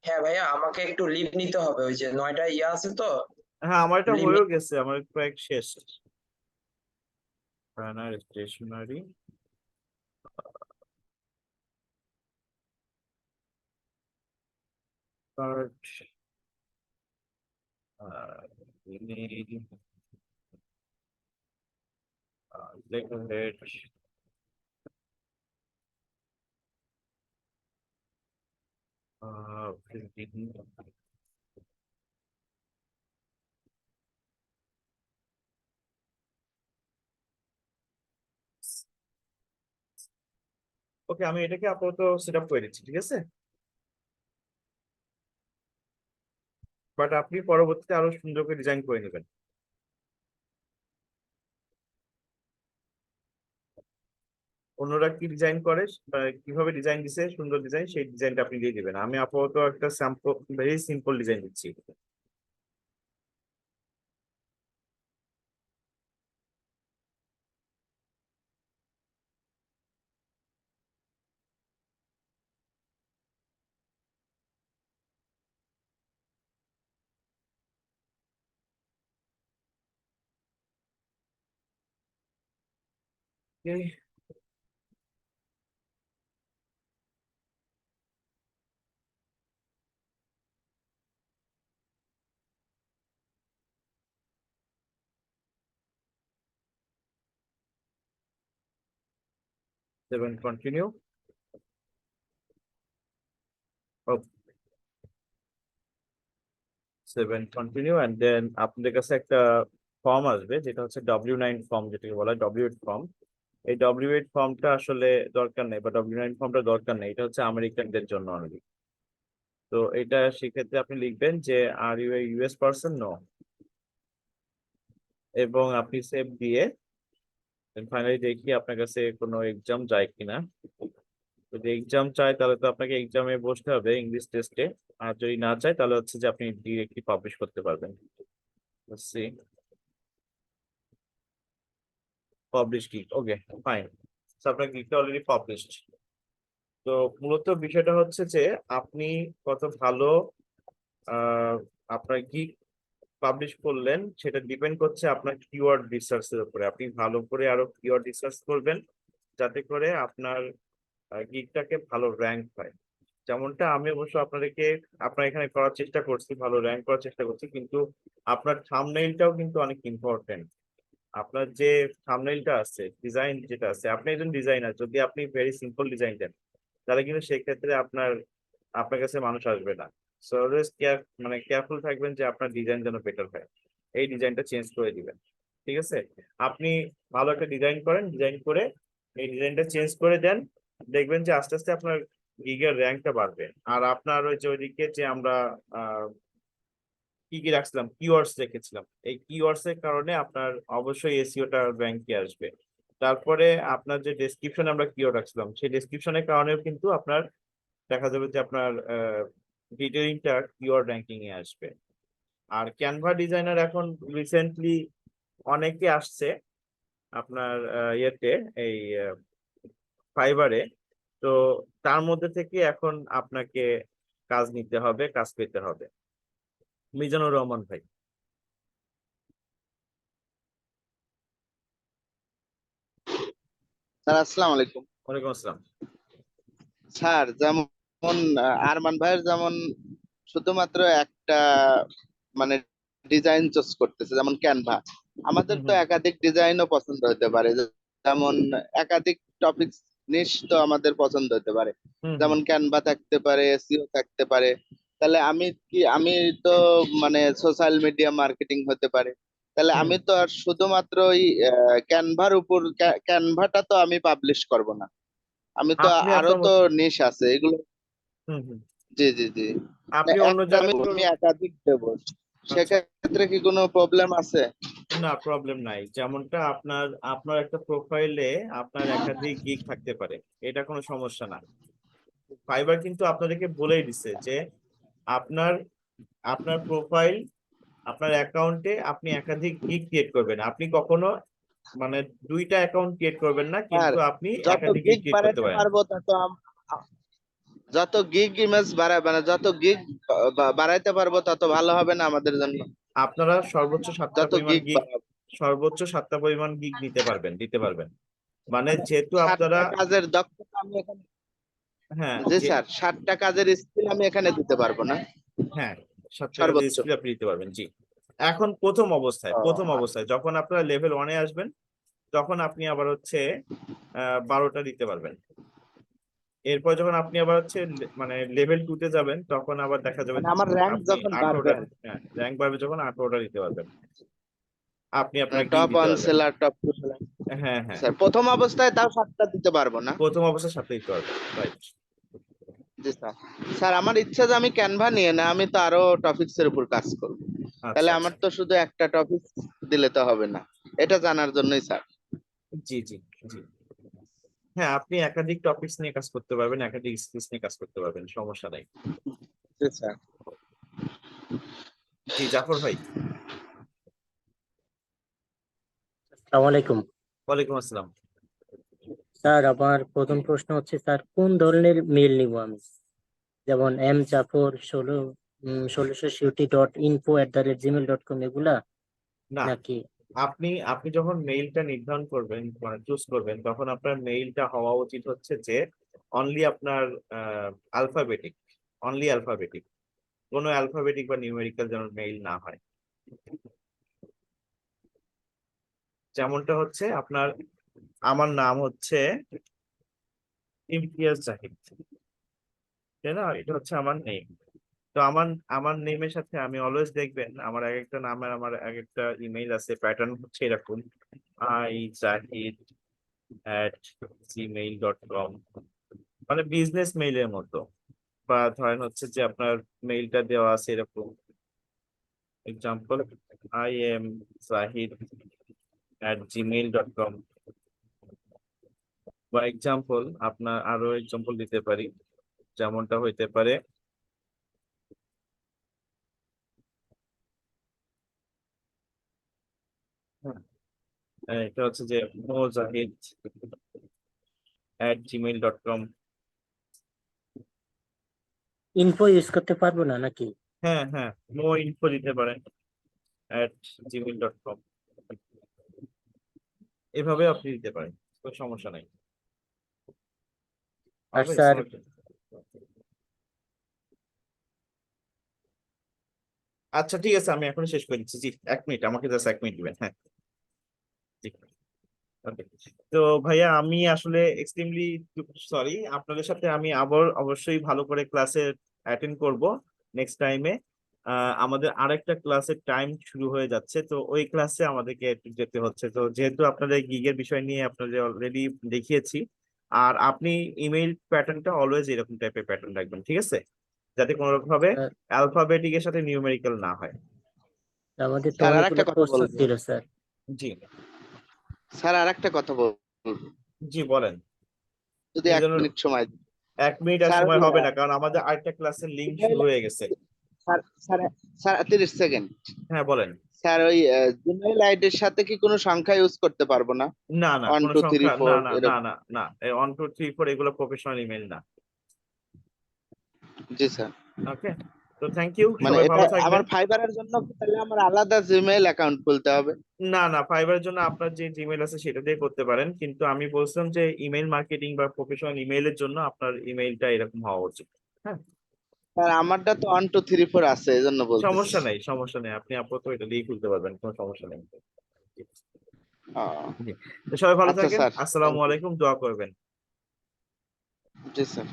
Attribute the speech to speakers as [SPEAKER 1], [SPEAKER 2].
[SPEAKER 1] হ্যাঁ ভাইয়া, আমাকে একটু লিভ নিতে হবে, ওই যে 9টা ইয়ে আছে তো,
[SPEAKER 2] হ্যাঁ আমার এটা
[SPEAKER 1] লিভ।
[SPEAKER 2] হয়েও গেছে, আমার প্রায় শেষ। রানার স্টেশনারি, কার্ড, লেখা হেড, printing, ওকে আমি এটাকে আপাতত সেট আপ করে দিচ্ছি, ঠিক আছে। বাট আপনি পরবর্তীতে আরো সুন্দর করে ডিজাইন করে নেবেন। অন্যরা কি ডিজাইন করে বা কিভাবে ডিজাইন দিছে সুন্দর ডিজাইন, সেই ডিজাইনটা আপনি দিয়ে দিবেন। আমি আপাতত একটা স্যাম্পল ভেরি সিম্পল ডিজাইন দিচ্ছি। 7 কন্টিনিউ। 7 কন্টিনিউ এন্ড দেন আপনাদের কাছে একটা ফর্ম আসবে, যেটা হচ্ছে W9 ফর্ম, যেটাকে বলা হয় W8 ফর্ম। এই W8 ফর্মটা আসলে দরকার নেই, বা W9 ফর্মটা দরকার নেই, এটা হচ্ছে আমেরিকানদের জন্য অনলি। তো এটা সেক্ষেত্রে আপনি লিখবেন যে are you a US person, no, এবং আপনি সেভ দিয়ে ফাইনালি দেখি আপনার কাছে কোনো এক্সাম যায় কিনা। যদি এক্সাম চায় তাহলে তো আপনাকে এক্সামে বসতে হবে ইংলিশ টেস্টে, আর যদি না চায় তাহলে হচ্ছে যে আপনি ডিরেক্টলি পাবলিশ করতে পারবেন। Publish gig, okay fine. আপনার গিগটা অলরেডি পাবলিশড। তো মূলত বিষয়টা হচ্ছে যে আপনি কত ভালো আহ আপনার গিগ পাবলিশ করলেন সেটা ডিপেন্ড করছে আপনার কিওয়ার্ড রিসার্চের উপরে। আপনি ভালো করে আরো কিওয়ার্ড রিসার্চ করবেন, যাতে করে আপনার গিগটাকে ভালো র্যাঙ্ক হয়। যেমনটা আমি অবশ্য আপনাদেরকে আপনার এখানে করার চেষ্টা করছি, ভালো র্যাঙ্ক করার চেষ্টা করছি, কিন্তু আপনার থাম্বনেইলটাও কিন্তু অনেক ইম্পর্টেন্ট। আপনার যে থাম্বনেইলটা আছে, ডিজাইন যেটা আছে, আপনি একজন ডিজাইনার, যদি আপনি ভেরি সিম্পল ডিজাইন দেন তাহলে কিন্তু সেক্ষেত্রে আপনার কাছে মানুষ আসবে না। সো অলওয়েজ মানে কেয়ারফুল থাকবেন যে আপনার ডিজাইন যেন বেটার হয়, এই ডিজাইনটা চেঞ্জ করে দিবেন, ঠিক আছে। আপনি ভালো একটা ডিজাইন করেন, ডিজাইন করে এই ডিজাইনটা চেঞ্জ করে দেন, দেখবেন যে আস্তে আস্তে আপনার গিগের র্যাঙ্কটা বাড়বে। আর আপনার ওই যে ওইদিকে যে আমরা কি কি রাখছিলাম, কিওয়ার্ডস রেখেছিলাম, এই কিওয়ার্ডস এর কারণে আপনার অবশ্যই এসইওটা র্যাঙ্কে আসবে। তারপরে আপনার যে ডেসক্রিপশনে আমরা কিওয়ার্ড রাখছিলাম, সেই ডেসক্রিপশনের কারণেও কিন্তু আপনার দেখা যাবে যে আপনার ডিটেইলিংটা কিওয়ার্ড র্যাঙ্কিং এ আসবে। আর ক্যানভা ডিজাইনার এখন রিসেন্টলি অনেকে আসছে আপনার ইয়েতে, এই ফাইবারে। তো তার মধ্যে থেকে এখন আপনাকে কাজ নিতে হবে, কাজ পেতে হবে। মিজানুর রহমান ভাই।
[SPEAKER 3] স্যার আসসালামু আলাইকুম।
[SPEAKER 2] ওয়ালাইকুম আসসালাম।
[SPEAKER 3] স্যার যেমন আরমান ভাইয়ের যেমন শুধুমাত্র একটা মানে ডিজাইন চুজ করতেছে, যেমন ক্যানভা। আমাদের
[SPEAKER 2] হুম
[SPEAKER 3] তো
[SPEAKER 2] হুম
[SPEAKER 3] একাধিক ডিজাইনও পছন্দ হতে পারে, যেমন একাধিক টপিক নিশ তো আমাদের পছন্দ হতে পারে।
[SPEAKER 2] হুম হুম
[SPEAKER 3] যেমন ক্যানভা থাকতে পারে, এসইও থাকতে পারে। তাহলে আমি তো মানে সোশ্যাল মিডিয়া মার্কেটিং হতে পারে। তাহলে
[SPEAKER 2] হুম
[SPEAKER 3] আমি তো আর শুধুমাত্র ওই ক্যানভার উপর ক্যানভাটা তো আমি পাবলিশ করব না। আমি তো
[SPEAKER 2] আপনি
[SPEAKER 3] আরো
[SPEAKER 2] আপনার
[SPEAKER 3] তো
[SPEAKER 2] মতো।
[SPEAKER 3] নিশ আছে এগুলো।
[SPEAKER 2] হুম হুম
[SPEAKER 3] জি জি জি। না,
[SPEAKER 2] আপনি অন্য
[SPEAKER 3] একটা
[SPEAKER 2] জায়গায়
[SPEAKER 3] আমি একাধিক দেব,
[SPEAKER 2] আচ্ছা,
[SPEAKER 3] সেক্ষেত্রে কি কোনো প্রবলেম আছে?
[SPEAKER 2] না প্রবলেম নাই। যেমনটা আপনার আপনার একটা প্রোফাইলে আপনার একাধিক গিগ থাকতে পারে, এটা কোনো সমস্যা না। ফাইবার কিন্তু আপনাদেরকে বলেই দিছে যে আপনার আপনার প্রোফাইল, আপনার অ্যাকাউন্টে আপনি একাধিক গিগ ক্রিয়েট করবেন। আপনি কখনো মানে দুইটা অ্যাকাউন্ট ক্রিয়েট করবেন না,
[SPEAKER 3] স্যার
[SPEAKER 2] কিন্তু আপনি
[SPEAKER 3] যত
[SPEAKER 2] একাধিক গিগ
[SPEAKER 3] গিগ
[SPEAKER 2] ক্রিয়েট করতে
[SPEAKER 3] বানাতে
[SPEAKER 2] পারেন।
[SPEAKER 3] পারবো তত যত গিগ ইমেজ মানে যত গিগ বাড়াইতে পারবো তত ভালো হবে না আমাদের জন্য?
[SPEAKER 2] আপনারা সর্বোচ্চ 7টা
[SPEAKER 3] যত
[SPEAKER 2] পরিমাণ
[SPEAKER 3] গিগ
[SPEAKER 2] গিগ, সর্বোচ্চ 7টা পরিমাণ গিগ দিতে পারবেন। মানে যেহেতু আপনারা
[SPEAKER 3] 60টা কাজের দক্ষতা আমি এখানে,
[SPEAKER 2] হ্যাঁ
[SPEAKER 3] জি স্যার 60টা কাজের স্কিল আমি এখানে দিতে পারবো না
[SPEAKER 2] হ্যাঁ 7টা কাজের
[SPEAKER 3] সর্বোচ্চ?
[SPEAKER 2] স্কিল আপনি দিতে পারবেন, জি। এখন প্রথম অবস্থায় যখন আপনারা লেভেল 1-এ আসবেন, তখন আপনি আবার হচ্ছে 12টা দিতে পারবেন। এরপর যখন আপনি আবার হচ্ছে মানে লেভেল 2-তে যাবেন, তখন আবার দেখা যাবে
[SPEAKER 3] মানে আমার র্যাঙ্ক
[SPEAKER 2] আপনি
[SPEAKER 3] যখন বাড়বে
[SPEAKER 2] 18টা, হ্যাঁ র্যাঙ্ক বাড়বে যখন 18টা দিতে পারবেন, আপনি আপনার গিগ
[SPEAKER 3] টপ
[SPEAKER 2] দিতে
[SPEAKER 3] 1
[SPEAKER 2] পারবেন।
[SPEAKER 3] সেলার, টপ 2 সেলার,
[SPEAKER 2] হ্যাঁ হ্যাঁ
[SPEAKER 3] স্যার প্রথম অবস্থায় তাও 7টা দিতে পারবো না?
[SPEAKER 2] প্রথম অবস্থায় 7টা দিতে পারবেন, রাইট।
[SPEAKER 3] জি স্যার। স্যার আমার ইচ্ছা যে আমি ক্যানভা নিয়ে না, আমি তো আরো টপিকস এর উপর কাজ করব।
[SPEAKER 2] আচ্ছা
[SPEAKER 3] তাহলে
[SPEAKER 2] আচ্ছা,
[SPEAKER 3] আমার তো শুধু একটা টপিক দিলে তো হবে না, এটা জানার জন্যই স্যার।
[SPEAKER 2] জি জি জি। হ্যাঁ আপনি একাধিক টপিকস নিয়ে কাজ করতে পারবেন, একাধিক স্কিলস নিয়ে কাজ করতে পারবেন, সমস্যা নাই।
[SPEAKER 3] জি স্যার।
[SPEAKER 2] জি জাফর ভাই।
[SPEAKER 4] আসসালামু আলাইকুম
[SPEAKER 2] ওয়ালাইকুম আসসালাম।
[SPEAKER 4] স্যার। আমার প্রথম প্রশ্ন হচ্ছে স্যার, কোন ধরনের মেল নিব আমি? যেমন জাফর 1670.info@gmail.com এগুলা,
[SPEAKER 2] না,
[SPEAKER 4] নাকি?
[SPEAKER 2] আপনি আপনি যখন মেইলটা নির্ধারণ করবেন, মানে চুজ করবেন, তখন আপনার মেইলটা হওয়া উচিত হচ্ছে যে অনলি আপনার অ্যালফাবেটিক, অনলি অ্যালফাবেটিক, কোনো অ্যালফাবেটিক বা নিউমেরিক্যাল যেন মেইল না হয়। যেমনটা হচ্ছে আপনার, আমার নাম হচ্ছে ইমতিয়াজ জাহিদ, তাই না? এটা হচ্ছে আমার নেম। তো আমার আমার নেমের সাথে আমি অলওয়েজ দেখবেন আমার এক একটা নামের আমার এক একটা ইমেইল আছে, প্যাটার্ন হচ্ছে এরকম, izahid@gmail.com, মানে বিজনেস মেইলের মতো। বা ধরেন হচ্ছে যে আপনার মেইলটা দেওয়া আছে এরকম, এক্সাম্পল IamZahid@gmail.com, বা এক্সাম্পল আপনার আরো এক্সাম্পল দিতে পারি, যেমনটা হইতে পারে হ্যাঁ, এটা হচ্ছে যে mozahid@gmail.com।
[SPEAKER 4] ইনফো ইউজ করতে পারবো না নাকি?
[SPEAKER 2] হ্যাঁ হ্যাঁ, নো ইনফো দিতে পারেন @gmail.com, এভাবে আপনি দিতে পারেন, কোনো সমস্যা নাই।
[SPEAKER 4] আর
[SPEAKER 2] হবে
[SPEAKER 4] স্যার,
[SPEAKER 2] আচ্ছা ঠিক আছে, আমি এখন শেষ করে দিচ্ছি, জি 1 মিনিট, আমাকে জাস্ট 1 মিনিট দিবেন, হ্যাঁ জি। Okay. তো ভাইয়া আমি আসলে এক্সট্রিমলি সরি, আপনাদের সাথে আমি আবার অবশ্যই ভালো করে ক্লাসে অ্যাটেন্ড করব নেক্সট টাইমে। আমাদের আরেকটা ক্লাসের টাইম শুরু হয়ে যাচ্ছে, তো ওই ক্লাসে আমাদেরকে একটু যেতে হচ্ছে। তো যেহেতু আপনাদের গিগের বিষয় নিয়ে আপনাদের অলরেডি দেখিয়েছি, আর আপনি ইমেইল প্যাটার্নটা অলওয়েজ এরকম টাইপের প্যাটার্ন রাখবেন, ঠিক আছে? যাতে কোনো রকম ভাবে
[SPEAKER 4] স্যার,
[SPEAKER 2] অ্যালফাবেটিকের সাথে নিউমেরিক্যাল না হয়।
[SPEAKER 4] আমাদের তো
[SPEAKER 3] স্যার আর
[SPEAKER 4] অনেকগুলো
[SPEAKER 3] একটা কথা
[SPEAKER 4] প্রশ্ন
[SPEAKER 3] বলবো,
[SPEAKER 4] ছিল স্যার।
[SPEAKER 2] জি
[SPEAKER 3] স্যার আর একটা কথা বলবো,
[SPEAKER 2] জি বলেন।
[SPEAKER 3] যদি
[SPEAKER 2] এই
[SPEAKER 3] এক
[SPEAKER 2] জন্য
[SPEAKER 3] মিনিট সময় দিন।
[SPEAKER 2] 1 মিনিট আর
[SPEAKER 3] স্যার
[SPEAKER 2] সময় হবে না, কারণ আমাদের আরেকটা ক্লাসের লিঙ্ক শুরু হয়ে গেছে।
[SPEAKER 3] Sir sir sir 30 second.
[SPEAKER 2] হ্যাঁ বলেন।
[SPEAKER 3] স্যার ওই জিমেইল আইডির সাথে কি কোনো সংখ্যা ইউজ করতে পারবো না?
[SPEAKER 2] না না,
[SPEAKER 3] ওয়ান
[SPEAKER 2] কোনো
[SPEAKER 3] টু থ্রি
[SPEAKER 2] সংখ্যা, না
[SPEAKER 3] ফোর
[SPEAKER 2] না না
[SPEAKER 3] এরকম?
[SPEAKER 2] না না, 1 2 3 4 এগুলো প্রফেশনাল ইমেল না।
[SPEAKER 3] জি স্যার।
[SPEAKER 2] ওকে, তো থ্যাংক ইউ,
[SPEAKER 3] মানে
[SPEAKER 2] সবাই
[SPEAKER 3] এটা
[SPEAKER 2] ভালো
[SPEAKER 3] আমার
[SPEAKER 2] থাকবেন।
[SPEAKER 3] ফাইবারের জন্য কি তাহলে আমার আলাদা জিমেইল অ্যাকাউন্ট খুলতে হবে?
[SPEAKER 2] না না, ফাইবারের জন্য আপনার যে জিমেল আছে সেটা দিয়ে করতে পারেন, কিন্তু আমি বলছিলাম যে ইমেল মার্কেটিং বা প্রফেশনাল ইমেইলের জন্য আপনার ইমেইলটা এরকম হওয়া উচিত। হ্যাঁ
[SPEAKER 3] স্যার আমারটা তো 1 2 3 4 আছে, এই জন্য বলতেছি।
[SPEAKER 2] সমস্যা নেই, সমস্যা নেই, আপনি আপাতত এটা দিয়ে খুলতে পারবেন, কোনো সমস্যা নেই।
[SPEAKER 3] আহ,
[SPEAKER 2] জি, তো সবাই ভালো
[SPEAKER 3] আচ্ছা
[SPEAKER 2] থাকেন,
[SPEAKER 3] স্যার,
[SPEAKER 2] আসসালামু
[SPEAKER 3] থ্যাংক ইউ।
[SPEAKER 2] আলাইকুম, দোয়া করবেন।
[SPEAKER 3] জি স্যার।